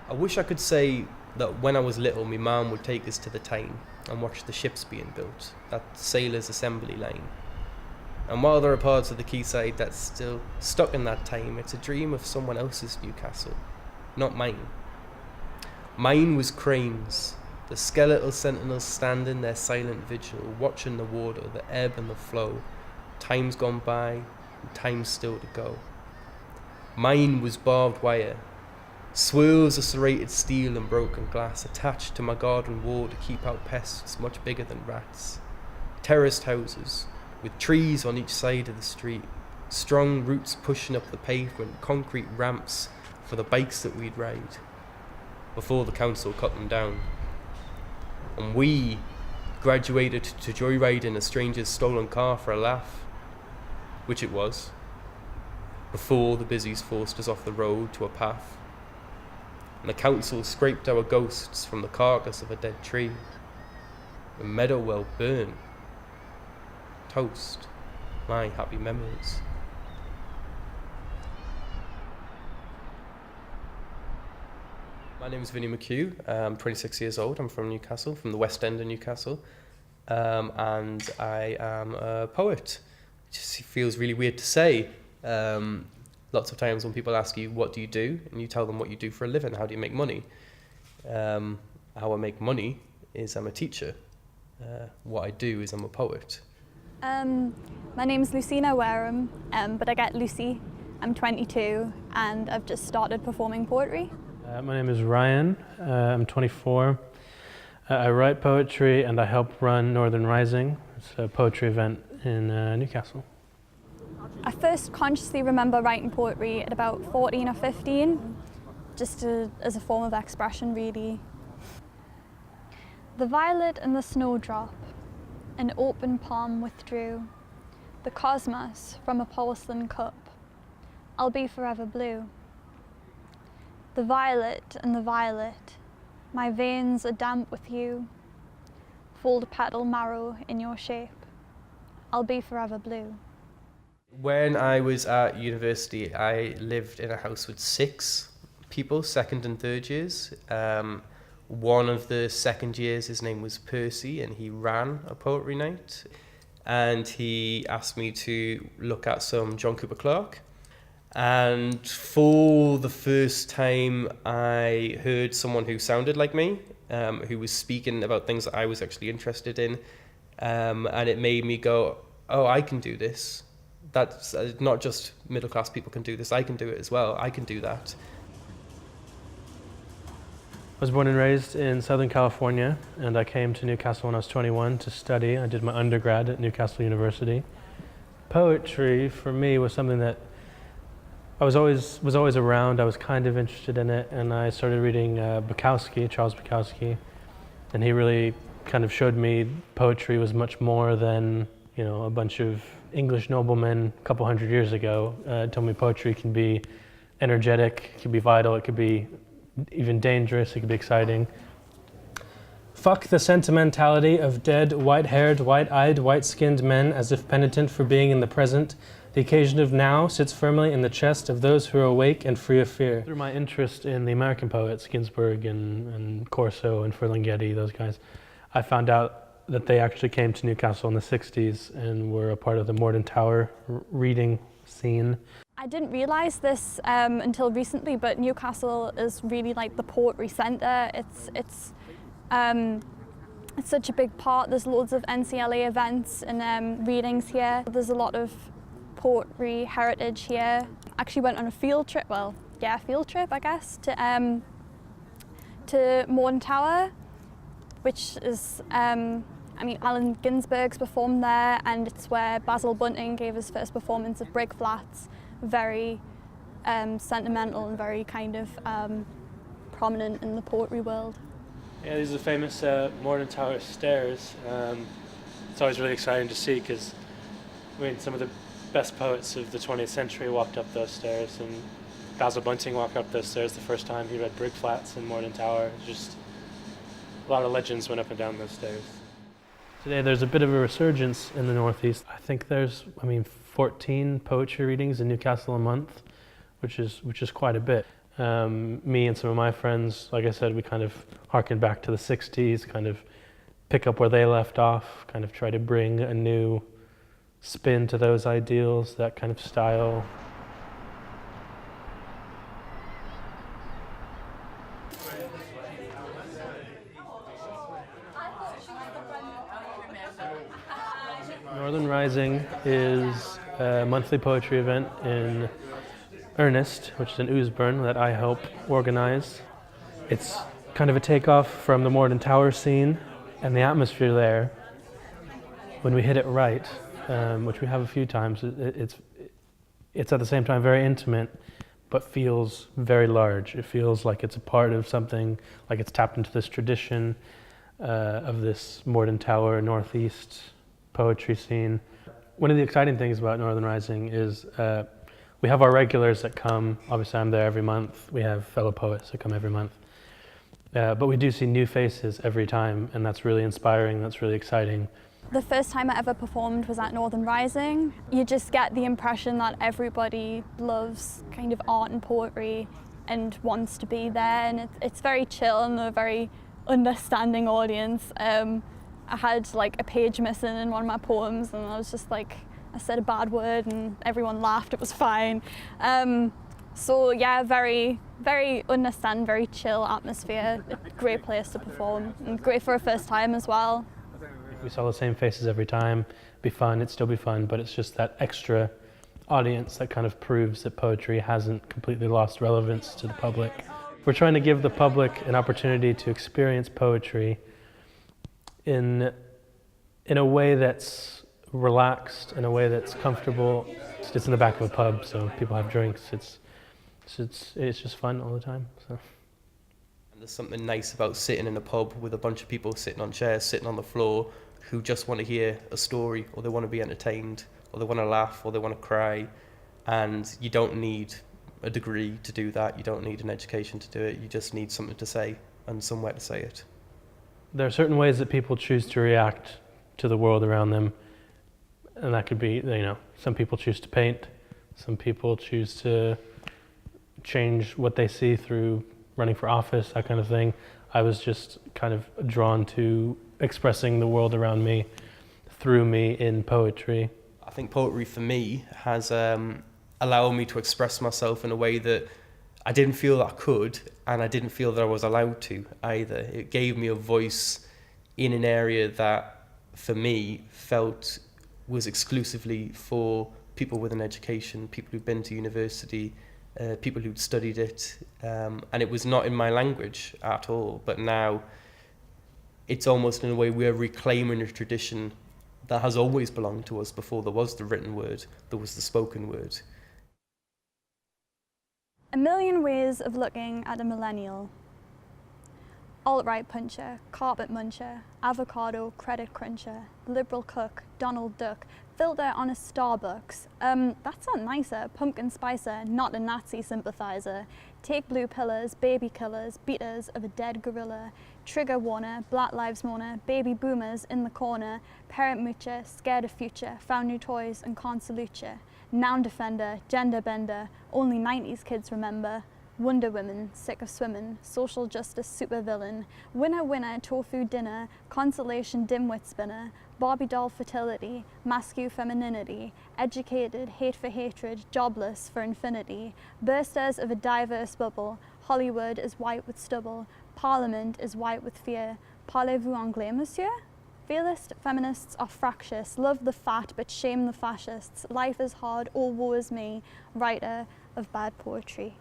I wish I could say that when I was little, my mum would take us to the Tyne and watch the ships being built, that sailors' assembly line. And while there are parts of the quayside that's still stuck in that time, it's a dream of someone else's Newcastle, not mine. Mine was cranes, the skeletal sentinels standing their silent vigil, watching the water, the ebb and the flow, times gone by and times still to go. Mine was barbed wire, swirls of serrated steel and broken glass attached to my garden wall to keep out pests much bigger than rats. Terraced houses, with trees on each side of the street, strong roots pushing up the pavement, concrete ramps for the bikes that we'd ride, before the council cut them down. And we graduated to joyriding a stranger's stolen car for a laugh, which it was, before the busies forced us off the road to a path. And the council scraped our ghosts from the carcass of a dead tree. The meadow well burned. Toast my happy memories. My name is Vinny McHugh. I'm 26 years old. I'm from Newcastle, from the West End of Newcastle. And I am a poet. It just feels really weird to say. Lots of times when people ask you, what do you do? And you tell them what you do for a living. How do you make money? How I make money is I'm a teacher. What I do is I'm a poet. My name's Lucina Wareham, but I get Lucy. I'm 22 and I've just started performing poetry. My name is Ryan. I'm 24. I write poetry and I help run Northern Rising. It's a poetry event in Newcastle. I first consciously remember writing poetry at about 14 or 15, just as a form of expression, really. The violet and the snowdrop, an open palm withdrew, the cosmos from a porcelain cup, I'll be forever blue. The violet and the violet, my veins are damp with you, fold petal marrow in your shape, I'll be forever blue. When I was at university, I lived in a house with 6 people, second and third years. One of the second years, his name was Percy, and he ran a poetry night. And he asked me to look at some John Cooper Clarke. And for the first time, I heard someone who sounded like me, who was speaking about things that I was actually interested in. And it made me go, oh, I can do this. That's not just middle class people can do this, I can do it as well, I can do that. I was born and raised in Southern California, and I came to Newcastle when I was 21 to study. I did my undergrad at Newcastle University. Poetry, for me, was something that I was always around. I was kind of interested in it, and I started reading Charles Bukowski, and he really kind of showed me poetry was much more than, you know, a bunch of English noblemen a couple hundred years ago. Told me poetry can be energetic, it can be vital, it could be even dangerous, it could be exciting. Fuck the sentimentality of dead, white-haired, white-eyed, white-skinned men as if penitent for being in the present. The occasion of now sits firmly in the chest of those who are awake and free of fear. Through my interest in the American poets, Ginsberg and Corso and Ferlinghetti, those guys, I found out that they actually came to Newcastle in the 60s and were a part of the Morden Tower reading scene. I didn't realise this until recently, but Newcastle is really like the poetry centre. It's such a big part. There's loads of NCLA events and readings here. There's a lot of poetry heritage here. Actually went on a field trip, I guess, to Morden Tower, which is, Allen Ginsberg's performed there, and it's where Basil Bunting gave his first performance of Brig Flats. Very sentimental and very kind of prominent in the poetry world. Yeah, these are the famous Morden Tower stairs. It's always really exciting to see because, some of the best poets of the 20th century walked up those stairs, and Basil Bunting walked up those stairs the first time he read Brig Flats in Morden Tower. Just a lot of legends went up and down those stairs. Today there's a bit of a resurgence in the Northeast. I think there's, 14 poetry readings in Newcastle a month, which is quite a bit. Me and some of my friends, like I said, we kind of harken back to the 60s, kind of pick up where they left off, kind of try to bring a new spin to those ideals, that kind of style. Northern Rising is a monthly poetry event in Ernest, which is in Oosburn, that I help organize. It's kind of a takeoff from the Morden Tower scene, and the atmosphere there, when we hit it right, which we have a few times, it's at the same time very intimate, but feels very large. It feels like it's a part of something, like it's tapped into this tradition of this Morden Tower Northeast poetry scene. One of the exciting things about Northern Rising is we have our regulars that come. Obviously I'm there every month. We have fellow poets that come every month. But we do see new faces every time, and that's really inspiring, that's really exciting. The first time I ever performed was at Northern Rising. You just get the impression that everybody loves kind of art and poetry and wants to be there, and it's very chill and a very understanding audience. I had like a page missing in one of my poems, and I was just like, I said a bad word and everyone laughed, it was fine. So yeah, very, very understand, very chill atmosphere, a great place to perform, and great for a first time as well. If we saw the same faces every time, it'd be fun, it'd still be fun, but it's just that extra audience that kind of proves that poetry hasn't completely lost relevance to the public. We're trying to give the public an opportunity to experience poetry in a way that's relaxed, in a way that's comfortable. It's in the back of a pub, so people have drinks. It's just fun all the time. So. And there's something nice about sitting in a pub with a bunch of people sitting on chairs, sitting on the floor, who just want to hear a story, or they want to be entertained, or they want to laugh, or they want to cry. And you don't need a degree to do that. You don't need an education to do it. You just need something to say and somewhere to say it. There are certain ways that people choose to react to the world around them, and that could be, some people choose to paint, some people choose to change what they see through running for office, that kind of thing. I was just kind of drawn to expressing the world around me through me in poetry. I think poetry for me has allowed me to express myself in a way that I didn't feel I could, and I didn't feel that I was allowed to either. It gave me a voice in an area that, for me, felt was exclusively for people with an education, people who'd been to university, people who'd studied it, and it was not in my language at all. But now, it's almost in a way we're reclaiming a tradition that has always belonged to us. Before there was the written word, there was the spoken word. A million ways of looking at a millennial. Alt-right puncher, carpet muncher, avocado credit cruncher, liberal cook, Donald Duck, filter on a Starbucks. That's not nicer, pumpkin spicer, not a Nazi sympathizer. Take blue pillars, baby killers, beaters of a dead gorilla. Trigger warner, Black Lives Mourner, baby boomers in the corner. Parent moocher, scared of future, found new toys and can't salute ya. Noun defender, gender bender, only 90s kids remember. Wonder Woman, sick of swimming, social justice supervillain, winner winner, tofu dinner, consolation dimwit spinner, Barbie doll fertility, mascu femininity, educated, hate for hatred, jobless for infinity, bursters of a diverse bubble, Hollywood is white with stubble, Parliament is white with fear, parlez-vous anglais, monsieur? Realist feminists are fractious, love the fat but shame the fascists, life is hard, all woe is me, writer of bad poetry.